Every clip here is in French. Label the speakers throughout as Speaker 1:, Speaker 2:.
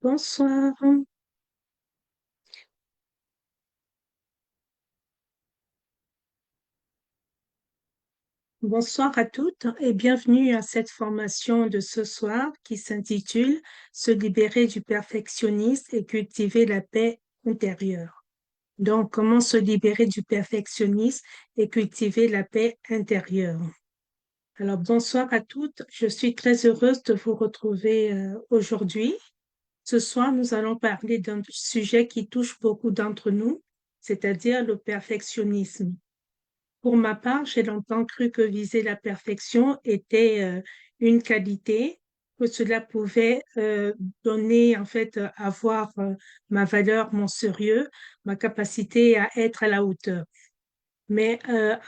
Speaker 1: Bonsoir. Bonsoir à toutes et bienvenue à cette formation de ce soir qui s'intitule Se libérer du perfectionnisme et cultiver la paix intérieure. Donc, comment se libérer du perfectionnisme et cultiver la paix intérieure? Alors, bonsoir à toutes. Je suis très heureuse de vous retrouver aujourd'hui. Ce soir, nous allons parler d'un sujet qui touche beaucoup d'entre nous, c'est-à-dire le perfectionnisme. Pour ma part, j'ai longtemps cru que viser la perfection était une qualité, que cela pouvait donner, en fait, avoir ma valeur, mon sérieux, ma capacité à être à la hauteur. Mais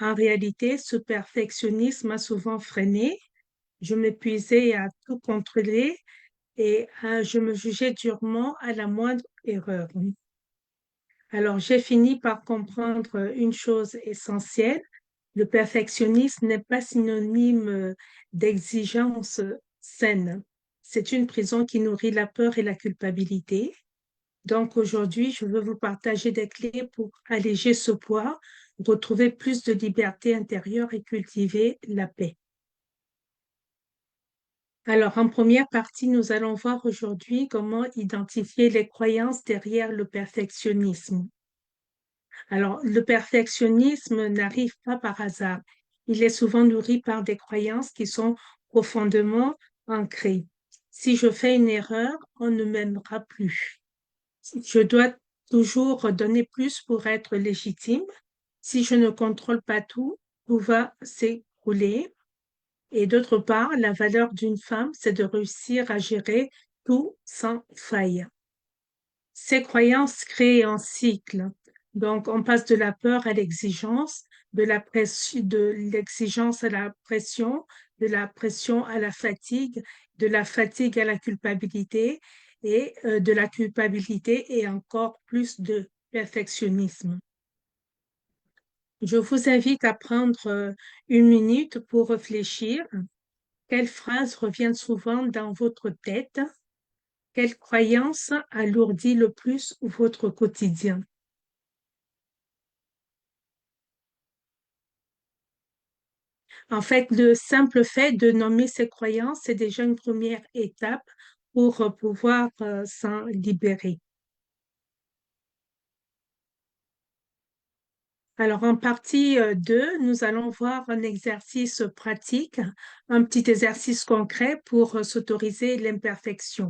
Speaker 1: en réalité, ce perfectionnisme m'a souvent freiné. Je m'épuisais à tout contrôler et je me jugeais durement à la moindre erreur. Alors, j'ai fini par comprendre une chose essentielle. Le perfectionnisme n'est pas synonyme d'exigence saine. C'est une prison qui nourrit la peur et la culpabilité. Donc, aujourd'hui, je veux vous partager des clés pour alléger ce poids, retrouver plus de liberté intérieure et cultiver la paix. Alors, en première partie, nous allons voir aujourd'hui comment identifier les croyances derrière le perfectionnisme. Alors, le perfectionnisme n'arrive pas par hasard. Il est souvent nourri par des croyances qui sont profondément ancrées. Si je fais une erreur, on ne m'aimera plus. Je dois toujours donner plus pour être légitime. Si je ne contrôle pas tout, tout va s'écrouler. Et d'autre part, la valeur d'une femme, c'est de réussir à gérer tout sans faille. Ces croyances créent un cycle. Donc, on passe de la peur à l'exigence, de l'exigence à la pression, de la pression à la fatigue, de la fatigue à la culpabilité et de la culpabilité et encore plus de perfectionnisme. Je vous invite à prendre une minute pour réfléchir. Quelles phrases reviennent souvent dans votre tête? Quelle croyance alourdit le plus votre quotidien? En fait, le simple fait de nommer ses croyances, c'est déjà une première étape pour pouvoir s'en libérer. Alors, en partie 2, nous allons voir un exercice pratique, un petit exercice concret pour s'autoriser l'imperfection.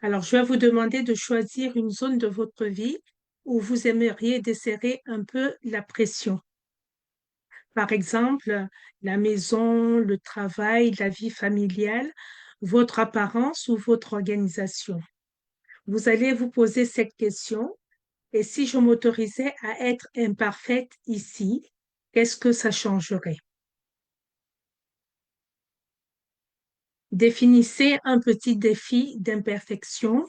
Speaker 1: Alors, je vais vous demander de choisir une zone de votre vie où vous aimeriez desserrer un peu la pression. Par exemple, la maison, le travail, la vie familiale, votre apparence ou votre organisation. Vous allez vous poser cette question. Et si je m'autorisais à être imparfaite ici, qu'est-ce que ça changerait? Définissez un petit défi d'imperfection.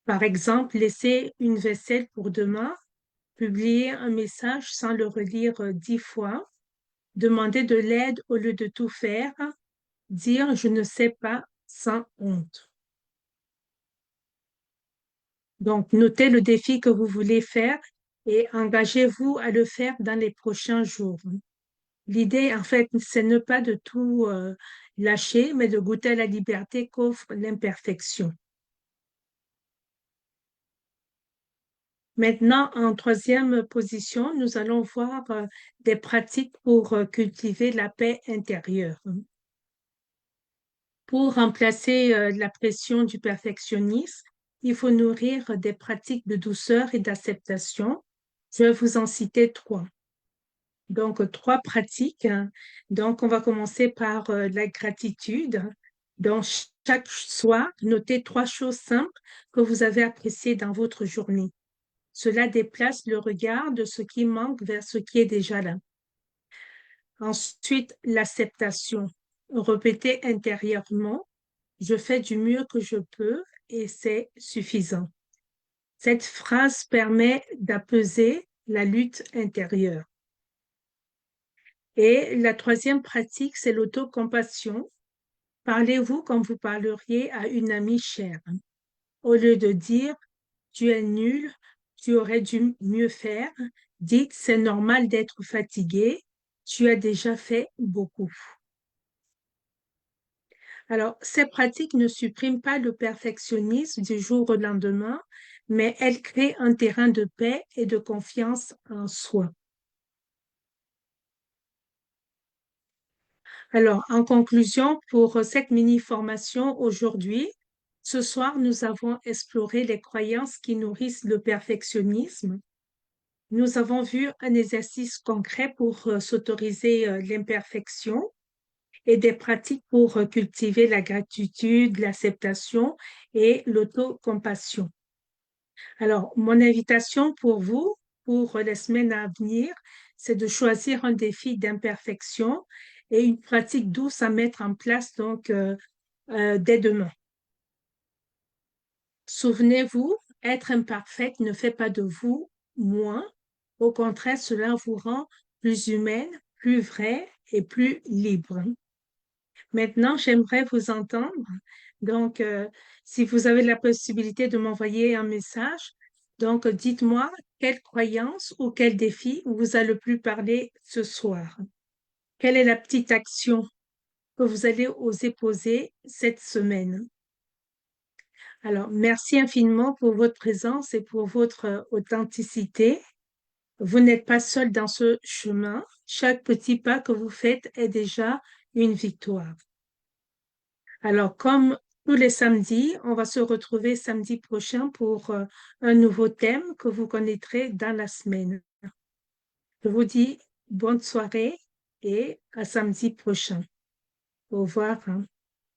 Speaker 1: Par exemple, laisser une vaisselle pour demain, publier un message sans le relire 10 fois, demander de l'aide au lieu de tout faire, dire je ne sais pas sans honte. Donc, notez le défi que vous voulez faire et engagez-vous à le faire dans les prochains jours. L'idée, en fait, c'est ne pas de tout lâcher, mais de goûter à la liberté qu'offre l'imperfection. Maintenant, en troisième position, nous allons voir des pratiques pour cultiver la paix intérieure. Pour remplacer la pression du perfectionnisme, il faut nourrir des pratiques de douceur et d'acceptation. Je vais vous en citer 3. Donc, 3 pratiques. Donc, on va commencer par la gratitude. Donc, chaque soir, notez 3 choses simples que vous avez appréciées dans votre journée. Cela déplace le regard de ce qui manque vers ce qui est déjà là. Ensuite, l'acceptation. Répétez intérieurement, je fais du mieux que je peux et c'est suffisant. Cette phrase permet d'apaiser la lutte intérieure. Et la troisième pratique, c'est l'autocompassion. Parlez-vous comme vous parleriez à une amie chère. Au lieu de dire tu es nul, tu aurais dû mieux faire, dites c'est normal d'être fatigué, tu as déjà fait beaucoup. Alors, ces pratiques ne suppriment pas le perfectionnisme du jour au lendemain, mais elles créent un terrain de paix et de confiance en soi. Alors, en conclusion, pour cette mini-formation aujourd'hui, ce soir, nous avons exploré les croyances qui nourrissent le perfectionnisme. Nous avons vu un exercice concret pour s'autoriser l'imperfection et des pratiques pour cultiver la gratitude, l'acceptation et l'autocompassion. Alors, mon invitation pour vous, pour les semaines à venir, c'est de choisir un défi d'imperfection et une pratique douce à mettre en place donc dès demain. Souvenez-vous, être imparfaite ne fait pas de vous moins. Au contraire, cela vous rend plus humaine, plus vraie et plus libre. Maintenant, j'aimerais vous entendre. Donc, si vous avez la possibilité de m'envoyer un message, donc dites-moi quelle croyance ou quel défi vous a le plus parlé ce soir. Quelle est la petite action que vous allez oser poser cette semaine? Alors, merci infiniment pour votre présence et pour votre authenticité. Vous n'êtes pas seul dans ce chemin. Chaque petit pas que vous faites est déjà une victoire. Alors, comme tous les samedis, on va se retrouver samedi prochain pour un nouveau thème que vous connaîtrez dans la semaine. Je vous dis bonne soirée et à samedi prochain. Au revoir.